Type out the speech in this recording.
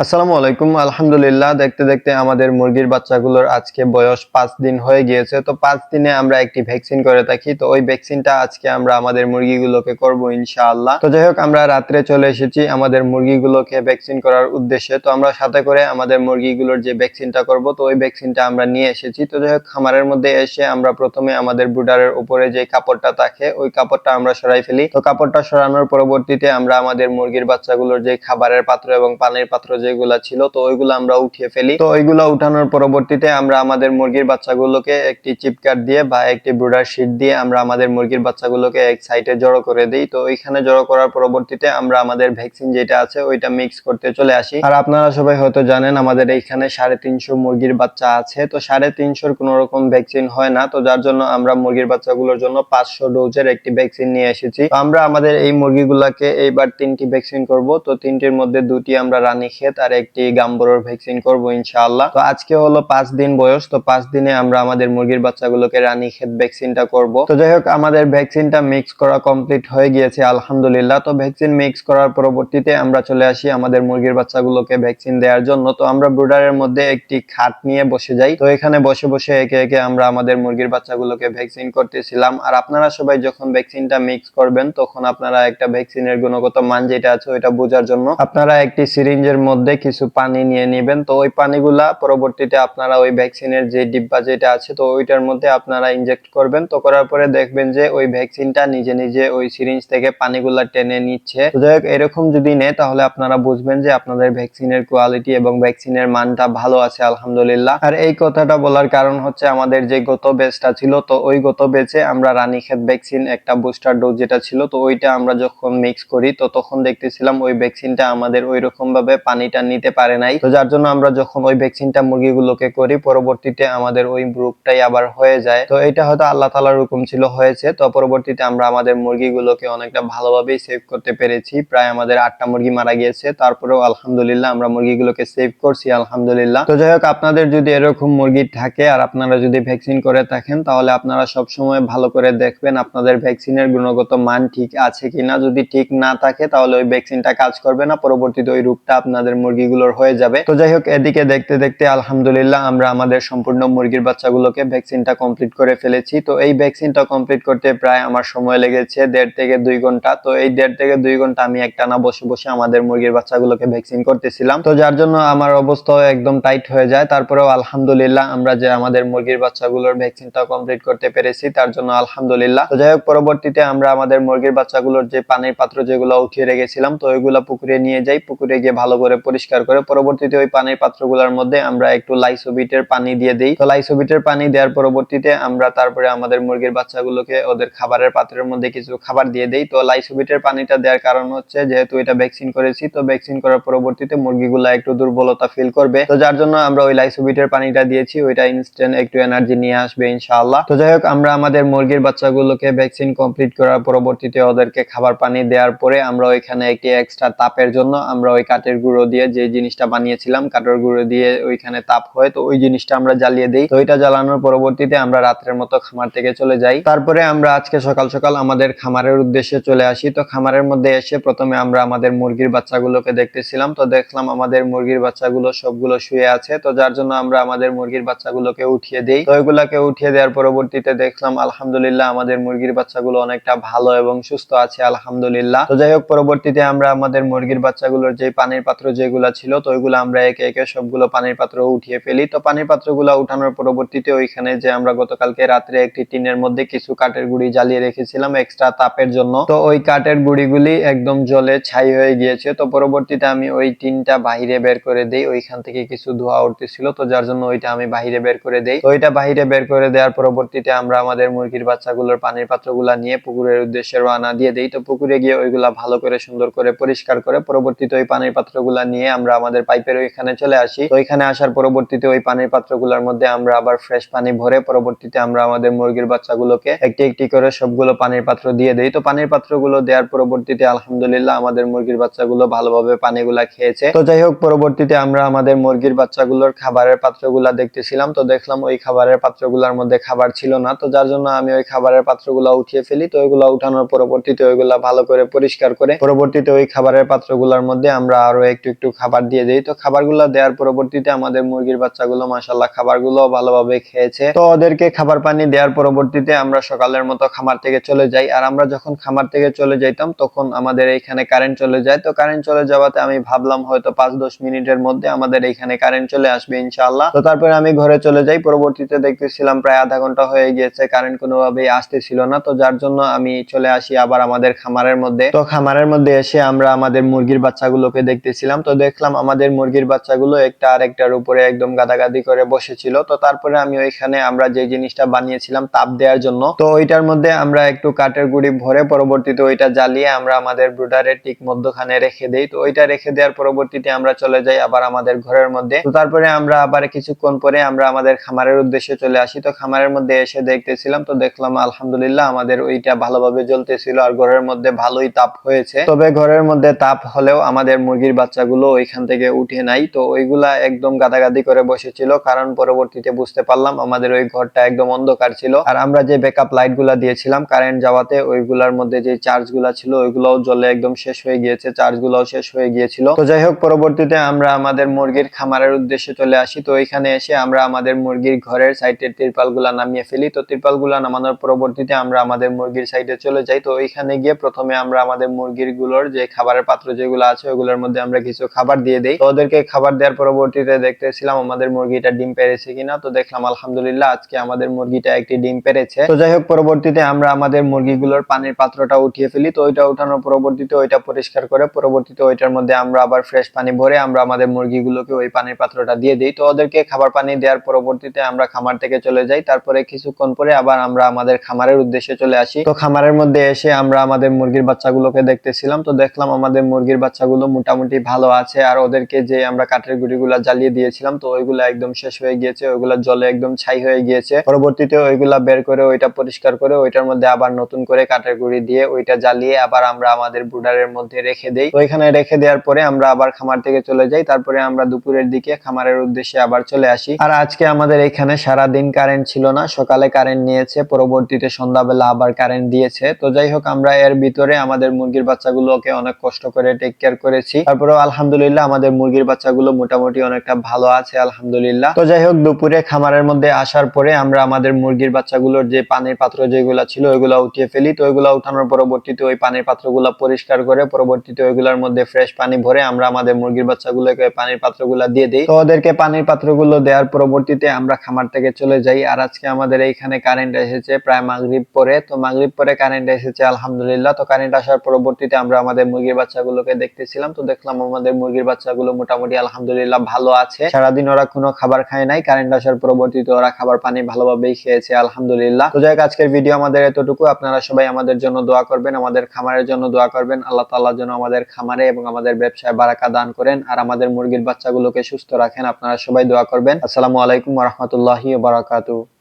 আসসালামু আলাইকুম। আলহামদুলিল্লাহ, দেখতে দেখতে আমাদের মুরগির বাচ্চাগুলোর আজকে বয়স 5 দিন হয়ে গিয়েছে। তো 5 দিনে আমরা একটি ভ্যাকসিন করে থাকি। তো ওই ভ্যাকসিনটা আজকে আমরা আমাদের মুরগিগুলোকে করব ইনশাআল্লাহ। তো যাই হোক, আমরা রাত্রে চলে এসেছি আমাদের মুরগিগুলোকে ভ্যাকসিন করার উদ্দেশ্যে। তো আমরা সাথে করে আমাদের মুরগিগুলোর যে ভ্যাকসিনটা করব, তো ওই ভ্যাকসিনটা আমরা নিয়ে এসেছি। তো যাই হোক, খামারের মধ্যে এসে আমরা প্রথমে আমাদের ব্রুডারের উপরে যে কাপড়টা থাকে ওই কাপড়টা আমরা সরাই ফেলি। তো কাপড়টা সরানোর পরবর্তীতে আমরা আমাদের মুরগির বাচ্চাগুলোর যে খাবারের পাত্র এবং পানির পাত্র যেগুলা ছিল, তো ওইগুলো আমরা উঠিয়ে ফেলি। তো ওইগুলা উঠানোর পরবর্তীতে আমরা আমাদের মুরগির বাচ্চাগুলোকে একটি চিপকাট দিয়ে বা একটি ব্রুডার শীট দিয়ে আমরা আমাদের মুরগির বাচ্চাগুলোকে এক সাইডে জড়ো করে দিই। তো ওইখানে জড়ো করার পরবর্তীতে আমরা আমাদের ভ্যাকসিন যেটা আছে ওইটা মিক্স করতে চলে আসি। আর আপনারা সবাই হয়তো জানেন আমাদের এইখানে 350 মুরগির বাচ্চা আছে। তো 350 কোন রকম ভ্যাকসিন হয় না। তো যার জন্য আমরা মুরগির বাচ্চাগুলোর জন্য 500 ডোজের একটি ভ্যাকসিন নিয়ে এসেছি। তো আমরা আমাদের এই মুরগিগুলাকে এইবার 3টি ভ্যাকসিন করব। তো 3টির মধ্যে 2টি আমরা রানীক্ষেত আর একটি গাম্বরোর ভ্যাকসিন করব ইনশাআল্লাহ। তো আজকে হলো 5 দিন বয়স। তো 5 দিনে আমরা আমাদের মুরগির বাচ্চাগুলোকে রানীক্ষেত ভ্যাকসিনটা করব। তো যাই হোক, আমাদের ভ্যাকসিনটা মিক্স করা কমপ্লিট হয়ে গিয়েছে আলহামদুলিল্লাহ। তো ভ্যাকসিন মিক্স করার পরবর্তীতে আমরা চলে আসি আমাদের মুরগির বাচ্চাগুলোকে ভ্যাকসিন দেওয়ার জন্য। তো আমরা ব্রুডারের মধ্যে একটি খাট নিয়ে বসে যাই। তো এখানে বসে বসে একে একে আমরা আমাদের মুরগির বাচ্চাগুলোকে ভ্যাকসিন করতেছিলাম। আর আপনারা সবাই যখন ভ্যাকসিনটা মিক্স করবেন, তখন আপনারা একটা ভ্যাকসিনের গুণগত মান যেটা আছে ওইটা বোঝার জন্য আপনারা একটি সিরিঞ্জের মধ্যে কিছু পানি নিয়ে নেবেন। তো ওই পানিগুলা পরবর্তীতে আপনারা ওই ভ্যাকসিনের যে ডিব্বা যেটা আছে, তো ওইটার মধ্যে আপনারা ইনজেক্ট করবেন। তো করার পরে দেখবেন যে ওই ভ্যাকসিনটা নিজে নিজে ওই সিরিঞ্জ থেকে পানিগুলা টেনে নিচ্ছে। তো যাই হোক, এরকম যদি নেয় তাহলে আপনারা বুঝবেন যে আপনাদের ভ্যাকসিনের কোয়ালিটি এবং ভ্যাকসিনের মানটা ভালো আছে আলহামদুলিল্লাহ। আর এই কথাটা বলার কারণ হচ্ছে আমাদের যে গত ব্যাচটা ছিল, তো ওই গত ব্যাচে আমরা রানীক্ষেত ভ্যাকসিন একটা বুস্টার ডোজ যেটা ছিল, তো ওইটা আমরা যখন মিক্স করি তো তখন দেখতেছিলাম ওই ভ্যাকসিনটা আমাদের ওই রকম ভাবে পানিটা নিতে পারে নাই। তো যার জন্য আমরা যখন ওই ভ্যাকসিনটা মুরগিগুলোকে করি, পরবর্তীতে আমাদের ওই রোগটাই আবার হয়ে যায়। তো এটা হয়তো আল্লাহ তাআলার হুকুম ছিল, হয়েছে। তো পরবর্তীতে আমরা আমাদের মুরগিগুলোকে অনেকটা ভালোভাবেই সেভ করতে পেরেছি। প্রায় আমাদের 8টা মুরগি মারা গিয়েছে, তারপরেও আলহামদুলিল্লাহ আমরা মুরগিগুলোকে সেভ করছি আলহামদুলিল্লাহ। তো যাই হোক, আপনাদের যদি এরকম মুরগি থাকে আর আপনারা যদি ভ্যাকসিন করে থাকেন, তাহলে আপনারা সব সময় ভালো করে দেখবেন আপনাদের ভ্যাকসিনের গুণগত মান ঠিক আছে কিনা। যদি ঠিক না থাকে তাহলে ওই ভ্যাকসিনটা কাজ করবে না, পরবর্তীতে ওই রোগটা আপনাদের মুরগিগুলোর হয়ে যাবে। তো যাই হোক, এদিকে দেখতে দেখতে আলহামদুলিল্লাহ আমরা আমাদের সম্পূর্ণ মুরগির বাচ্চাগুলোকে ভ্যাকসিনটা কমপ্লিট করে ফেলেছি। তো এই ভ্যাকসিনটা কমপ্লিট করতে প্রায় আমার সময় লেগেছে 1.5 থেকে 2 ঘন্টা। তো এই 1.5 থেকে 2 ঘন্টা আমি একটানা বসে বসে আমাদের মুরগির বাচ্চাগুলোকে ভ্যাকসিন করতেছিলাম। তো যার জন্য আমার অবস্থা একদম টাইট হয়ে যায়। তারপরেও আলহামদুলিল্লাহ আমরা যে আমাদের মুরগির বাচ্চাগুলোর ভ্যাকসিনটা কমপ্লিট করতে পেরেছি, তার জন্য আলহামদুলিল্লাহ। তো যাই হোক, পরবর্তীতে আমরা আমাদের মুরগির বাচ্চাগুলোর যে পানির পাত্র যেগুলো উঠিয়ে রেখেছিলাম, তো ওইগুলা পুকুরে নিয়ে যাই। পুকুরে গিয়ে ভালো করে পরিষ্কার করে পরবর্তীতে ওই পানির পাত্রগুলোর মধ্যে আমরা একটু লাইসোবিটের পানি দিয়ে দেই। তো লাইসোবিটের পানি দেওয়ার পরবর্তীতে আমরা তারপরে আমাদের মুরগির বাচ্চাগুলোকে ওদের খাবারের পাত্রের মধ্যে কিছু খাবার দিয়ে দেই। তো লাইসোবিটের পানিটা দেওয়ার কারণ হচ্ছে, যেহেতু এটা ভ্যাকসিন করেছি, তো ভ্যাকসিন করার পরবর্তীতে মুরগিগুলা একটু দুর্বলতা ফিল করবে। তো যার জন্য আমরা ওই লাইসোবিটের পানিটা দিয়েছি, ওইটা ইনস্ট্যান্ট একটু এনার্জি নিয়ে আসবে ইনশাআল্লাহ। তো যাই হোক, আমরা আমাদের মুরগির বাচ্চাগুলোকে ভ্যাকসিন কমপ্লিট করার পরবর্তীতে ওদেরকে খাবার পানি দেওয়ার পরে আমরা ওইখানে একটি এক্সট্রা তাপের জন্য আমরা ওই কাঠের গুঁড়ো দিয়ে যে জিনিসটা বানিয়েছিলাম, কাঠের গুঁড়ো দিয়ে ওইখানে তাপ হয়, তো ওই জিনিসটা আমরা জ্বালিয়ে দিই। তো ওইটা জ্বালানোর পরবর্তীতে আমরা রাত্রের মতো খামার থেকে চলে যাই। তারপরে আমরা আজকে সকাল সকাল আমাদের খামারের উদ্দেশ্যে চলে আসি। তো খামারের মধ্যে এসে প্রথমে আমরা আমাদের মুরগির বাচ্চাগুলোকে দেখতেছিলাম। তো দেখলাম আমাদের মুরগির বাচ্চাগুলো সবগুলো শুয়ে আছে। তো যার জন্য আমরা আমাদের মুরগির বাচ্চাগুলোকে উঠিয়ে দেই। তো ওইগুলাকে উঠিয়ে দেওয়ার পরবর্তীতে দেখলাম আলহামদুলিল্লাহ আমাদের মুরগির বাচ্চাগুলো অনেকটা ভালো এবং সুস্থ আছে আলহামদুলিল্লাহ। তো যাই হোক, পরবর্তীতে আমরা আমাদের মুরগির বাচ্চাগুলোর যে পানির পাত্র যেগুলা ছিল, তো ওইগুলো আমরা একে একে সবগুলো পানির পাত্র উঠিয়ে ফেলি। তো পানির পাত্রগুলো উঠানোর পরবর্তীতে ওইখানে যে আমরা গতকালকে রাত্রে একটি টিনের মধ্যে কিছু কাঠের গুঁড়ি জ্বালিয়ে রেখেছিলাম এক্সট্রা তাপের জন্য, তো ওই কাঠের গুঁড়িগুলি একদম জ্বলে ছাই হয়ে গিয়েছে। তো পরবর্তীতে আমি ওই টিনটা বাহিরে বের করে দেই। ওইখান থেকে কিছু ধোঁয়া উঠতেছিল, তো যার জন্য ওইটা আমি বাহিরে বের করে দেই। তো ওইটা বাহিরে বের করে দেওয়ার পরবর্তীতে আমরা আমাদের মুরগির বাচ্চাগুলোর পানির পাত্রগুলা নিয়ে পুকুরের উদ্দেশ্যে রওনা দিয়ে দেই। তো পুকুরে গিয়ে ওইগুলা ভালো করে সুন্দর করে পরিষ্কার করে পরবর্তীতে ওই পানির পাত্রগুলা নিয়ে আমরা আমাদের পাইপের ওইখানে চলে আসি। তো ওইখানে আসার পরবর্তীতে ওই পানির পাত্রগুলোর মধ্যে আমরা আবার ফ্রেশ পানি ভরে পরবর্তীতে আমরা আমাদের মুরগির বাচ্চাগুলোকে একটি একটি করে সবগুলো পানির পাত্র দিয়ে দেই। তো পানির পাত্রগুলো দেওয়ার পরবর্তীতে আলহামদুলিল্লাহ আমাদের মুরগির বাচ্চাগুলো ভালোভাবে পানিগুলা খেয়েছে। তো যাই হোক, পরবর্তীতে আমরা আমাদের মুরগির বাচ্চাগুলোর খাবারের পাত্রগুলা দেখতেছিলাম। তো দেখলাম ওই খাবারের পাত্রগুলোর মধ্যে খাবার ছিল না। তো যার জন্য আমি ওই খাবারের পাত্রগুলা উঠিয়ে ফেলি। তো ওইগুলা উঠানোর পরবর্তীতে ওইগুলা ভালো করে পরিষ্কার করে পরবর্তীতে ওই খাবারের পাত্রগুলোর মধ্যে আমরা আরো একটু একটু একটু খাবার দিয়ে দেই। তো খাবারগুলো দেওয়ার পরবর্তীতে আমাদের মুরগির বাচ্চাগুলো মাশাআল্লাহ খাবারগুলো ভালোভাবে খেয়েছে। তো ওদেরকে খাবার পানি দেওয়ার পরবর্তীতে আমরা সকালের মতো খামার থেকে চলে যাই। আর আমরা যখন খামার থেকে চলে যাইতাম তখন আমাদের এইখানে কারেন্ট চলে যায়। তো কারেন্ট চলে যাওয়াতে আমি ভাবলাম হয়তো 5-10 মিনিটের মধ্যে আমাদের এইখানে কারেন্ট চলে আসবে ইনশাআল্লাহ। তো তারপরে আমি ঘরে চলে যাই। পরবর্তীতে দেখতেছিলাম প্রায় আধা ঘন্টা হয়ে গিয়েছে, কারেন্ট কোনোভাবেই আসতেছিল না। তো যার জন্য আমি চলে আসি আবার আমাদের খামারের মধ্যে। তো খামারের মধ্যে এসে আমরা আমাদের মুরগির বাচ্চাগুলোকে দেখতেছিলাম। তো দেখলাম আমাদের মুরগির বাচ্চাগুলো একটা আরেকটার উপরে একদম গাদাগাদি করে বসেছিল। তো তারপরে আমি ওইখানে আমরা যে জিনিসটা বানিয়েছিলাম তাপ দেওয়ার জন্য, তো ওইটার মধ্যে আমরা একটু কাঠের গুঁড়ি ভরে পরবর্তীতে ওইটা জ্বালিয়ে আমরা আমাদের ব্রুডারের ঠিক মধ্যখানে রেখে দেই। তো ওইটা রেখে দেওয়ার পরবর্তীতে আমরা চলে যাই আবার আমাদের ঘরের মধ্যে। তো তারপরে আমরা আবার কিছুক্ষণ পরে আমরা আমাদের খামারের উদ্দেশ্যে চলে আসি। তো খামারের মধ্যে এসে দেখতেছিলাম, তো দেখলাম আলহামদুলিল্লাহ আমাদের ওইটা ভালোভাবে জ্বলতেছিল আর ঘরের মধ্যে ভালোই তাপ হয়েছে। তবে ঘরের মধ্যে তাপ হলেও আমাদের মুরগির বাচ্চাগুলো ওইখান থেকে উঠে নাই। তো ওইগুলা একদম গাদাগাদি করে বসেছিল, কারণ পরবর্তীতে বুঝতে পারলাম আমাদের ওই ঘরটা একদম অন্ধকার ছিল। আর আমরা যে ব্যাকআপ লাইট গুলা দিয়েছিলাম কারেন্ট যাওয়াতে ওইগুলার মধ্যে যে চার্জ গুলা ছিল ওইগুলাও জ্বলে একদম শেষ হয়ে গিয়েছে, চার্জ গুলাও শেষ হয়ে গিয়েছিল। তো যাই হোক, পরবর্তীতে আমরা আমাদের মুরগির খামারের উদ্দেশ্যে চলে আসি। তো এখানে এসে আমরা আমাদের মুরগির ঘরের সাইডের তিরপাল গুলা নামিয়ে ফেলি। তো তিরপাল গুলা নামানোর পরবর্তীতে আমরা আমাদের মুরগির সাইডে চলে যাই। তো ওইখানে গিয়ে প্রথমে আমরা আমাদের মুরগির গুলোর যে খাবারের পাত্র যেগুলো আছে ওগুলোর মধ্যে আমরা কিছু খাবার দিয়ে দেই। তো ওদেরকে খাবার দেওয়ার পরবর্তীতে দেখতেছিলাম আমাদের মুরগিটা ডিম পেড়েছে কিনা। তো দেখলাম আলহামদুলিল্লাহ আজকে আমাদের মুরগিটা একটি ডিম পেড়েছে। তো যাই হোক, পরবর্তীতে আমরা আমাদের মুরগিগুলোর পানির পাত্রটা উঠিয়ে ফেলি। তো ওইটা উঠানোর পরবর্তীতে ওইটা পরিষ্কার করে পরবর্তীতে ওইটার মধ্যে আমরা আবার ফ্রেশ পানি ভরে আমরা আমাদের মুরগিগুলোকে ওই পানির পাত্রটা দিয়ে দিই। তো ওদেরকে খাবার পানি দেওয়ার পরবর্তীতে আমরা খামার থেকে চলে যাই। তারপরে কিছুক্ষণ পরে আবার আমরা আমাদের খামারের উদ্দেশ্যে চলে আসি। তো খামারের মধ্যে এসে আমরা আমাদের মুরগির বাচ্চাগুলোকে দেখতেছিলাম। তো দেখলাম আমাদের মুরগির বাচ্চাগুলো মোটামুটি ভালো আছে। আর ওদেরকে যে আমরা কাঠের গুঁড়িগুলা জ্বালিয়ে দিয়েছিলাম তো ওইগুলা একদম শেষ হয়ে গিয়েছে, ওইগুলা জলে একদম ছাই হয়ে গিয়েছে। পরবর্তীতে ওইগুলা বের করে ওইটা পরিষ্কার করে ওইটার মধ্যে আবার নতুন করে কাঠের গুঁড়ি দিয়ে ওইটা জ্বালিয়ে আবার আমরা আমাদের ব্রুডারের মধ্যে রেখে দেই। তো ওইখানে রেখে দেওয়ার পরে আমরা আবার খামার থেকে চলে যাই। তারপরে আমরা দুপুরের দিকে খামারের উদ্দেশ্যে আবার চলে আসি। আর আজকে আমাদের এখানে সারা দিন কারেন্ট ছিল না, সকালে কারেন্ট নিয়েছে, পরবর্তীতে সন্ধ্যাবেলা আবার কারেন্ট দিয়েছে। তো যাই হোক, আমরা এর ভিতরে আমাদের মুরগির বাচ্চাগুলোকে অনেক কষ্ট করে টেক কেয়ার করেছি। তারপরেও আলহামদুলিল্লাহ আমাদের মুরগির বাচ্চাগুলো মোটামুটি অনেকটা ভালো আছে আলহামদুলিল্লাহ। তো যাই হোক, দুপুরে খামারের মধ্যে আসার পরে আমরা আমাদের মুরগির বাচ্চাগুলোর যে পানির পাত্র যেগুলো ছিল ওইগুলা উঠিয়ে ফেলি। তো ওইগুলা উঠানোর পরবর্তীতে ওই পানির পাত্রগুলো পরিষ্কার করে পরবর্তীতে ওইগুলোর মধ্যে ফ্রেশ পানি ভরে আমরা আমাদের মুরগির বাচ্চাগুলোকে পানির পাত্রগুলো দিয়ে দিই। তো ওদেরকে পানির পাত্রগুলো দেওয়ার পরবর্তীতে আমরা খামার থেকে চলে যাই। আর আজকে আমাদের এইখানে কারেন্ট এসেছে প্রায় মাগরিব পরে। তো মাগরিব পরে কারেন্ট এসেছে আলহামদুলিল্লাহ। তো কারেন্ট আসার পরবর্তীতে আমরা আমাদের মুরগির বাচ্চাগুলোকে দেখতেছিলাম। তো দেখলাম আমাদের মুরগির বাচ্চাগুলো মোটামুটি আলহামদুলিল্লাহ ভালো আছে। সারাদিন ওরা কোনো খাবার খায় নাই, কারেন্ট আসার পরবর্তীতে ওরা খাবার পানি ভালোভাবেই খেয়েছে আলহামদুলিল্লাহ। তো যাই হোক, আজকের ভিডিও আমাদের এতটুকু। আপনারা সবাই আমাদের জন্য দোয়া করবেন, আমাদের খামারের জন্য দোয়া করবেন। আল্লাহ তাআলা যেন আমাদের খামারে এবং আমাদের ব্যবসায় বারাকা দান করেন আর আমাদের মুরগির বাচ্চাগুলোকে সুস্থ রাখেন। আপনারা সবাই দোয়া করবেন। আসসালামু আলাইকুম ওয়া রাহমাতুল্লাহি ওয়া বারাকাতুহু।